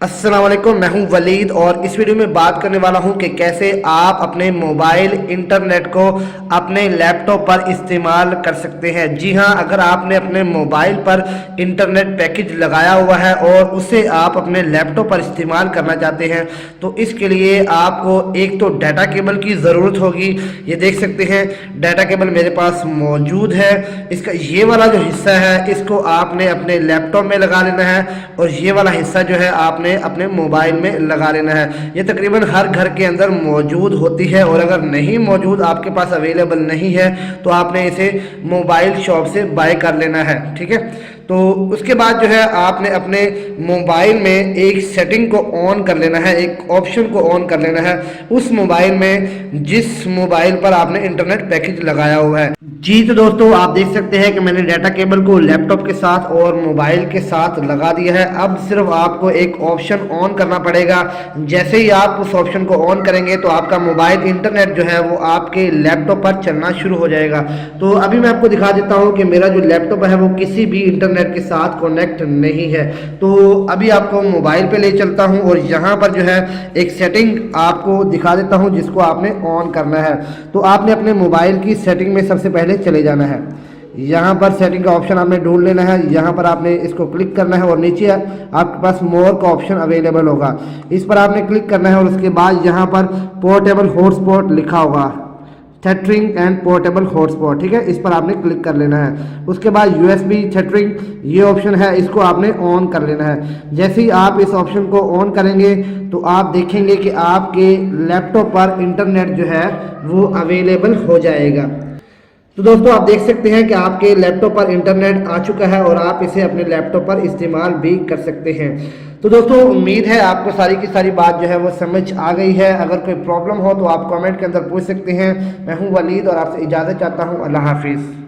अस्सलाम वालेकुम, मैं हूं वलीद और इस वीडियो में बात करने वाला हूं कि कैसे आप अपने मोबाइल इंटरनेट को अपने लैपटॉप पर इस्तेमाल कर सकते हैं। जी हां, अगर आपने अपने मोबाइल पर इंटरनेट पैकेज लगाया हुआ है और उसे आप अपने लैपटॉप पर इस्तेमाल करना चाहते हैं तो इसके लिए आपको एक तो डाटा केबल की ज़रूरत होगी। ये देख सकते हैं डाटा केबल मेरे पास मौजूद है। इसका ये वाला जो हिस्सा है इसको आपने अपने लैपटॉप में लगा लेना है और ये वाला हिस्सा जो है आपने अपने मोबाइल में लगा लेना है। ये तकरीबन हर घर के अंदर मौजूद होती है और अगर नहीं मौजूद, आपके पास अवेलेबल नहीं है, तो आपने इसे मोबाइल शॉप से बाय कर लेना है। ठीक है, तो उसके बाद जो है आपने अपने मोबाइल में एक सेटिंग को ऑन कर लेना है, एक ऑप्शन को ऑन कर लेना है उस मोबाइल में जिस मोबाइल पर आपने इंटरनेट पैकेज लगाया हुआ है। जी तो दोस्तों, आप देख सकते हैं कि मैंने डाटा केबल को लैपटॉप के साथ और मोबाइल के साथ लगा दिया है। अब सिर्फ आपको एक ऑप्शन ऑन करना पड़ेगा। जैसे ही आप उस ऑप्शन को ऑन करेंगे तो आपका मोबाइल इंटरनेट जो है वो आपके लैपटॉप पर चलना शुरू हो जाएगा। तो अभी मैं आपको दिखा देता हूँ कि मेरा जो लैपटॉप है वो किसी भी इंटरनेट के साथ कनेक्ट नहीं है। तो अभी आपको मोबाइल पे ले चलता हूँ और यहाँ पर जो है एक सेटिंग आपको दिखा देता हूँ जिसको आपने ऑन करना है। तो आपने अपने मोबाइल की सेटिंग में सबसे पहले चले जाना है। यहाँ पर सेटिंग का ऑप्शन आपने ढूंढ लेना है। यहाँ पर आपने इसको क्लिक करना है और नीचे आपके पास मोर का ऑप्शन अवेलेबल होगा, इस पर आपने क्लिक करना है और उसके बाद यहाँ पर पोर्टेबल हॉटस्पॉट लिखा होगा, थेटरिंग एंड पोर्टेबल हॉटस्पॉट। ठीक है, इस पर आपने क्लिक कर लेना है। उसके बाद यूएसबी थेटरिंग ये ऑप्शन है, इसको आपने ऑन कर लेना है। जैसे ही आप इस ऑप्शन को ऑन करेंगे तो आप देखेंगे कि आपके लैपटॉप पर इंटरनेट जो है वो अवेलेबल हो जाएगा। तो दोस्तों, आप देख सकते हैं कि आपके लैपटॉप पर इंटरनेट आ चुका है और आप इसे अपने लैपटॉप पर इस्तेमाल भी कर सकते हैं। तो दोस्तों, उम्मीद है आपको सारी की सारी बात जो है वो समझ आ गई है। अगर कोई प्रॉब्लम हो तो आप कमेंट के अंदर पूछ सकते हैं। मैं हूं वलीद और आपसे इजाज़त चाहता हूं। अल्लाह हाफिज़।